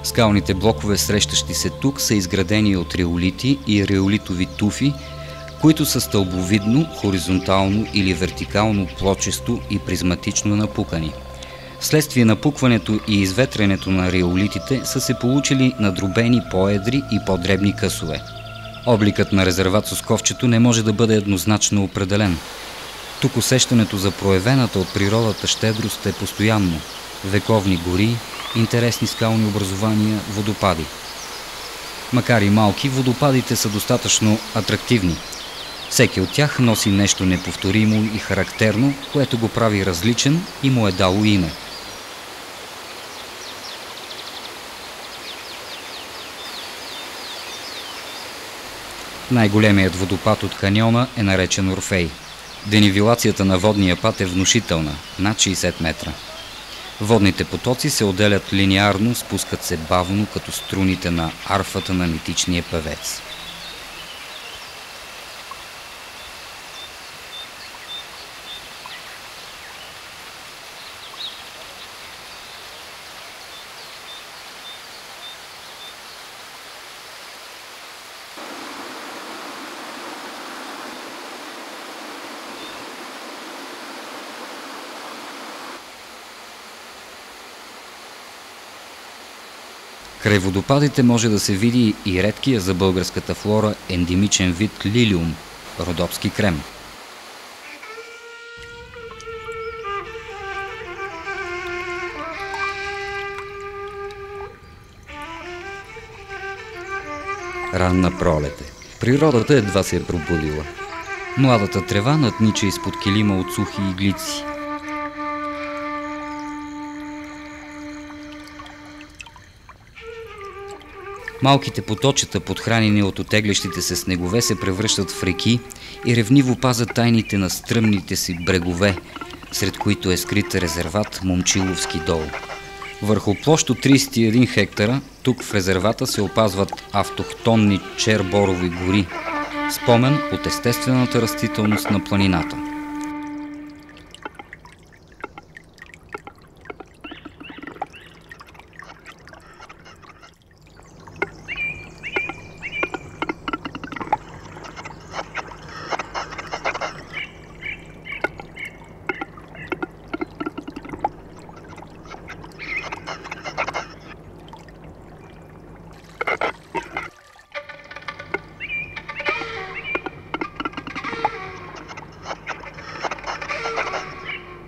Скалните блокове, срещащи се тук, са изградени от реолити и реолитови туфи, които са стълбовидно, хоризонтално или вертикално плочесто и призматично напукани. Вследствие напукването и изветрянето на реолитите са се получили надробени по-едри и по-дребни късове. Обликът на резерват Сосковчето не може да бъде еднозначно определен. Тук усещането за проявената от природата щедрост е постоянно. Вековни гори, интересни скални образования, водопади. Макар и малки, водопадите са достатъчно атрактивни. Всеки от тях носи нещо неповторимо и характерно, което го прави различен и му е дало име. Най-големият водопад от каньона е наречен Орфей. Денивилацията на водния пад е внушителна, над 60 метра. Водните потоци се отделят линеарно, спускат се бавно, като струните на арфата на митичния певец. Край водопадите може да се види и редкия за българската флора ендемичен вид лилиум – родопски крем. Ранна пролет е. Природата едва се е пробудила. Младата трева наднича изпод килима от сухи иглици. Малките поточета, подхранени от отеглящите се снегове, се превръщат в реки и ревниво пазят тайните на стръмните си брегове, сред които е скрит резерват Момчиловски дол. Върху площ от 31 хектара, тук в резервата се опазват автохтонни черборови гори, спомен от естествената растителност на планината.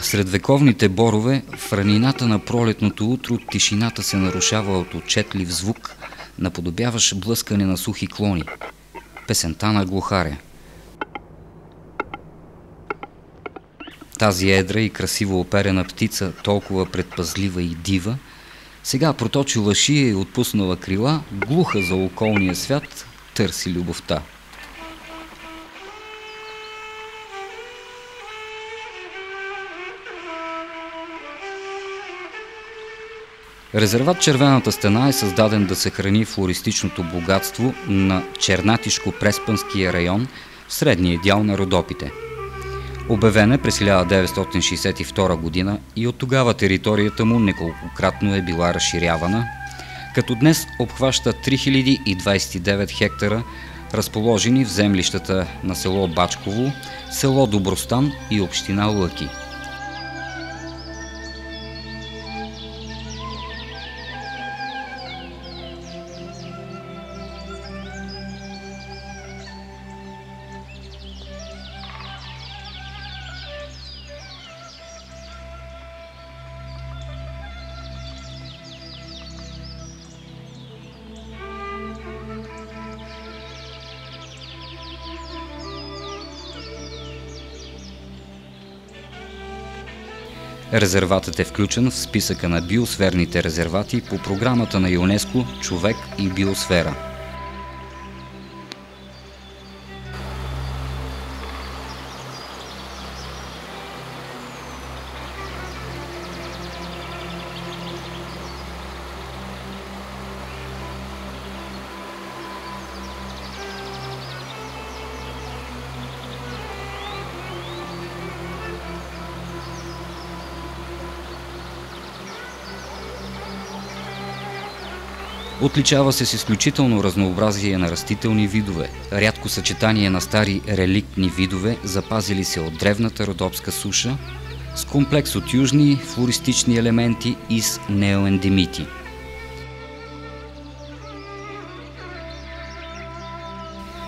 Сред вековните борове, в ранината на пролетното утро, тишината се нарушава от отчетлив звук, наподобяващ блъскане на сухи клони. Песента на глухаря. Тази едра и красиво оперена птица, толкова предпазлива и дива, сега проточила шия и отпуснала крила, глуха за околния свят, търси любовта. Резерват Червената стена е създаден да съхрани флористичното богатство на Чернатишко-Преспанския район в средния дял на Родопите. Обявен е през 1962 година и от тогава територията му неколкократно е била разширявана, като днес обхваща 3029 хектара, разположени в землищата на село Бачково, село Добростан и община Лъки. Резерватът е включен в списъка на биосферните резервати по програмата на ЮНЕСКО «Човек и биосфера». Отличава се с изключително разнообразие на растителни видове, рядко съчетание на стари реликтни видове, запазили се от древната родопска суша, с комплекс от южни флористични елементи и с неоендемити.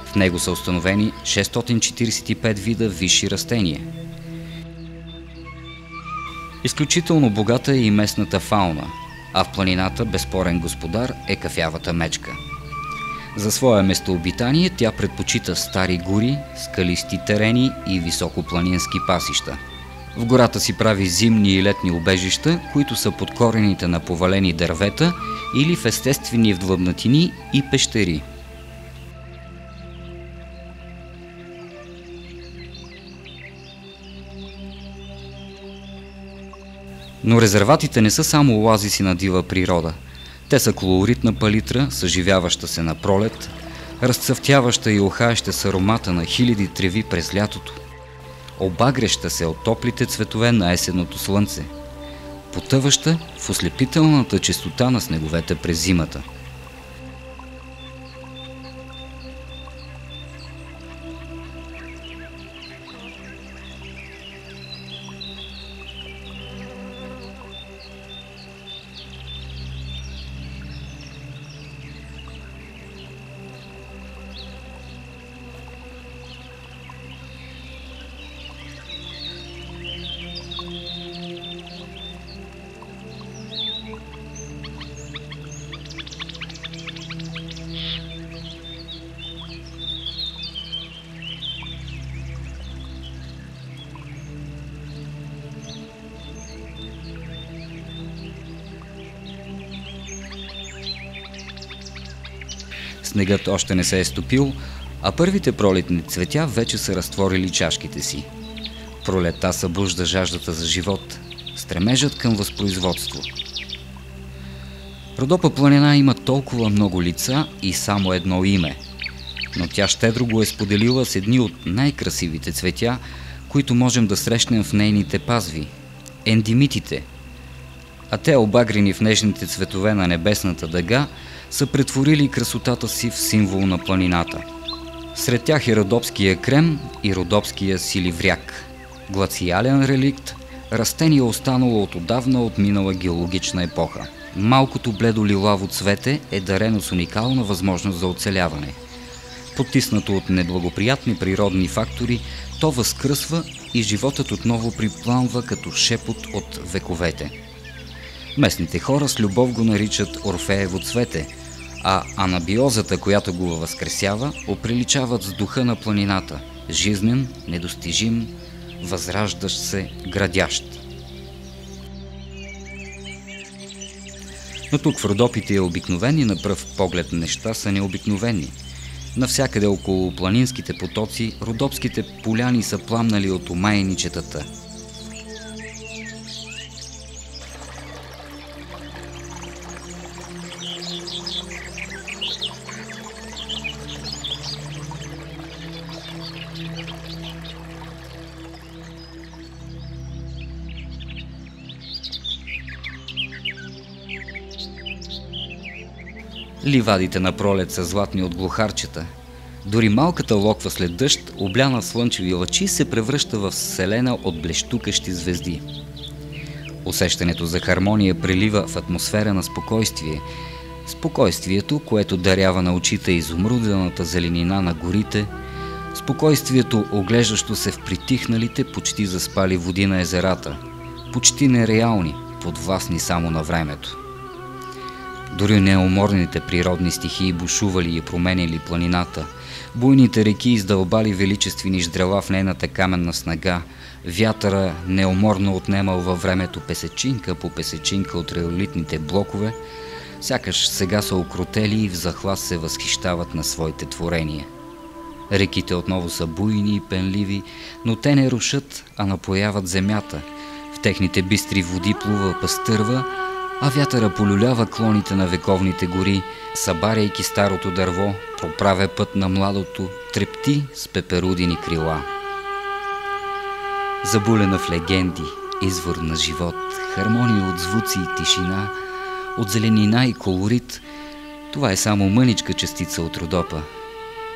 В него са установени 645 вида висши растения. Изключително богата е и местната фауна, а в планината безспорен господар е кафявата мечка. За свое местообитание тя предпочита стари гори, скалисти терени и високопланински пасища. В гората си прави зимни и летни убежища, които са под корените на повалени дървета или в естествени вдлъбнатини и пещери. Но резерватите не са само оазиси на дива природа. Те са колоритна палитра, съживяваща се на пролет, разцъфтяваща и ухаеща с аромата на хиляди треви през лятото, обагреща се от топлите цветове на есенното слънце, потъваща в ослепителната чистота на снеговете през зимата. Снегът още не се е стопил, а първите пролетни цветя вече са разтворили чашките си. Пролетта събужда жаждата за живот, стремежът към възпроизводство. Родопа планина има толкова много лица и само едно име, но тя щедро го е споделила с едни от най-красивите цветя, които можем да срещнем в нейните пазви – ендемитите. А те, обагрени в нежните цветове на небесната дъга, са претворили красотата си в символ на планината. Сред тях е родопския крем и родопския силивряк, глациален реликт, растение останало от отдавна отминала геологична епоха. Малкото бледо-лилаво цвете е дарено с уникална възможност за оцеляване. Потиснато от неблагоприятни природни фактори, то възкръсва и животът отново припламва като шепот от вековете. Местните хора с любов го наричат Орфеево цвете, а анабиозата, която го възкресява, оприличават с духа на планината – жизнен, недостижим, възраждащ се, градящ. Но тук в Родопите обикновени на пръв поглед неща са необикновени. Навсякъде около планинските потоци, родопските поляни са пламнали от омайничетата. Ливадите на пролет са златни от глухарчета. Дори малката локва след дъжд, обляна в слънчеви лъчи, се превръща в вселена от блещукащи звезди. Усещането за хармония прелива в атмосфера на спокойствие. Спокойствието, което дарява на очите изумрудената зеленина на горите, спокойствието, оглеждащо се в притихналите, почти заспали води на езерата, почти нереални, подвластни само на времето. Дори неуморните природни стихии бушували и променяли планината, буйните реки издълбали величествени ждрела в нейната каменна снага, вятъра неуморно отнемал във времето песечинка по песечинка от реолитните блокове, сякаш сега са окротели и в захлас се възхищават на своите творения. Реките отново са буйни и пенливи, но те не рушат, а напояват земята. В техните бистри води плува пастърва, а вятъра полюлява клоните на вековните гори, събаряйки старото дърво, проправя път на младото, трепти с пеперудини крила. Забулена в легенди, извор на живот, хармония от звуци и тишина, от зеленина и колорит, Това е само мъничка частица от Родопа.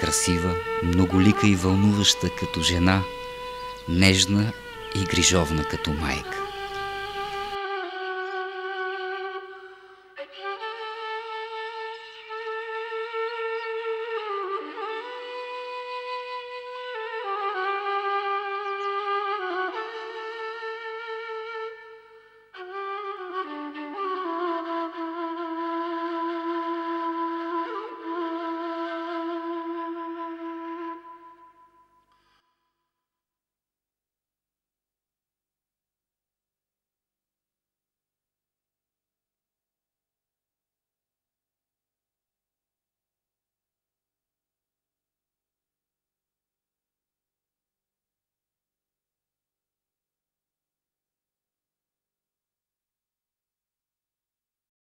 Красива, многолика и вълнуваща като жена, нежна и грижовна като майка.